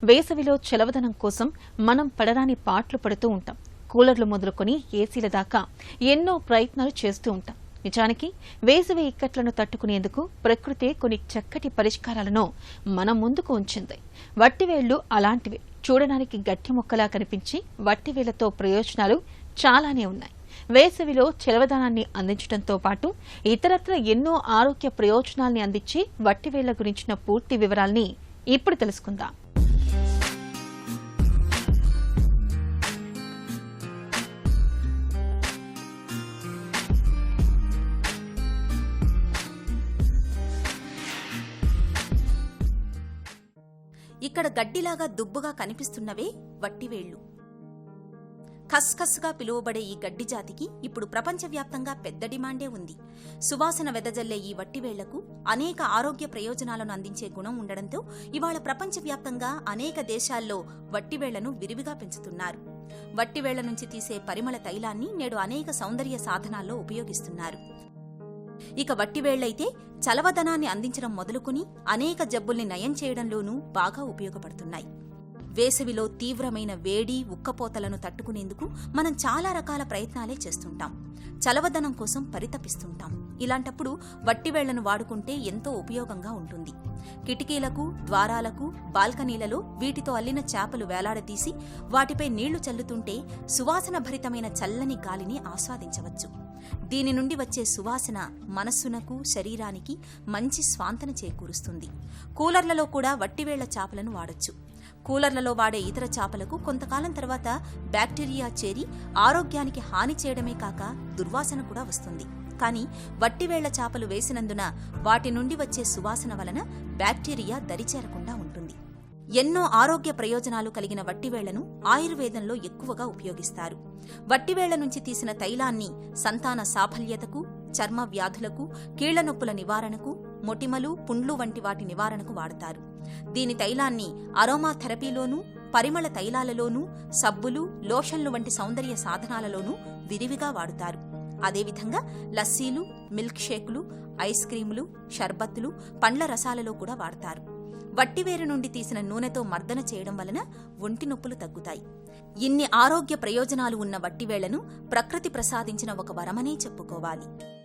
వేసవిలో చలవదనం కోసం మనం పడరాని పాట్లు పడుతూ ఉంటాం. కూలర్లు మొదలుకొని ఏసీల దాకా ఎన్నో ప్రయత్నాలు చేస్తూ ఉంటాం. నిజానికి వేసవి ఇక్కట్లను తట్టుకునేందుకు ప్రకృతి కొన్ని చక్కటి పరిష్కారాలను మన ముందుకు ఉంచింది. వట్టివేళ్లు అలాంటివి. చూడడానికి గట్టి మొక్కలా కనిపించి వట్టివేళ్లతో ప్రయోజనాలు చాలానే ఉన్నాయి. వేసవిలో చలవదనాన్ని అందించడంతో పాటు ఇతరత్ర ఎన్నో ఆరోగ్య ప్రయోజనాల్ని అందించి వట్టివేళ్ల గురించిన పూర్తి వివరాల్ని ఇప్పుడు తెలుసుకుందాం. ఇక్కడ గడ్డిలాగా దుబ్బుగా కనిపిస్తున్నవే వట్టివేళ్లు. ఖస్ఖస్గా పిలువబడే ఈ గడ్డి జాతికి ఇప్పుడు ప్రపంచవ్యాప్తంగా పెద్ద డిమాండే ఉంది. సువాసన వెదజల్లే ఈ వట్టివేళ్లకు అనేక ఆరోగ్య ప్రయోజనాలను అందించే గుణం ఉండడంతో ఇవాళ ప్రపంచవ్యాప్తంగా అనేక దేశాల్లో వట్టివేళ్లను విరివిగా పెంచుతున్నారు. వట్టివేళ్ల నుంచి తీసే పరిమళ తైలాన్ని నేడు అనేక సౌందర్య సాధనాల్లో ఉపయోగిస్తున్నారు. ఇక వట్టివేళ్లైతే చలవదనాన్ని అందించడం మొదలుకొని అనేక జబ్బుల్ని నయం చేయడంలోనూ బాగా ఉపయోగపడుతున్నాయి. వేసవిలో తీవ్రమైన వేడి, ఉక్కపోతలను తట్టుకునేందుకు మనం చాలా రకాల ప్రయత్నాలే చేస్తుంటాం. చలవదనం కోసం పరితపిస్తుంటాం. ఇలాంటప్పుడు వట్టివేళ్లను వాడుకుంటే ఎంతో ఉపయోగంగా ఉంటుంది. కిటికీలకు, ద్వారాలకు, బాల్కనీలలో వీటితో అల్లిన చేపలు వేలాడదీసి వాటిపై నీళ్లు చల్లుతుంటే సువాసన భరితమైన చల్లని గాలిని ఆస్వాదించవచ్చు. దీని నుండి వచ్చే సువాసన మనస్సునకు, శరీరానికి మంచి స్వాంతన చేకూరుస్తుంది. కూలర్లలో కూడా వట్టివేళ్ల చేపలను వాడొచ్చు. కూలర్లలో వాడే ఇతర చేపలకు కొంతకాలం తర్వాత బ్యాక్టీరియా చేరి ఆరోగ్యానికి హాని చేయడమే కాక దుర్వాసన కూడా వస్తుంది. కానీ వట్టివేళ్ల చేపలు వేసినందున వాటి నుండి వచ్చే సువాసన వలన బ్యాక్టీరియా దరిచేరకుండా ఉంటుంది. ఎన్నో ఆరోగ్య ప్రయోజనాలు కలిగిన వట్టివేళ్లను ఆయుర్వేదంలో ఎక్కువగా ఉపయోగిస్తారు. వట్టివేళ్ల నుంచి తీసిన తైలాన్ని సంతాన సాఫల్యతకు, చర్మ వ్యాధులకు, కీళ్ల నొప్పుల నివారణకు, మొటిమలు, పుండ్లు వంటి వాటి నివారణకు వాడతారు. దీని తైలాన్ని అరోమా థెరపీలోనూ, పరిమళ తైలాలలోనూ, సబ్బులు, లోషన్లు వంటి సౌందర్య సాధనాలలోనూ విరివిగా వాడుతారు. అదేవిధంగా లస్సీలు, మిల్క్ షేకులు, ఐస్ క్రీములు, షర్బత్తులు, పండ్ల రసాలలో కూడా వాడతారు. వట్టివేరు నుండి తీసిన నూనెతో మర్దన చేయడం వలన ఒంటి నొప్పులు తగ్గుతాయి. ఇన్ని ఆరోగ్య ప్రయోజనాలు ఉన్న వట్టివేళ్లను ప్రకృతి ప్రసాదించిన ఒక వరమనే చెప్పుకోవాలి.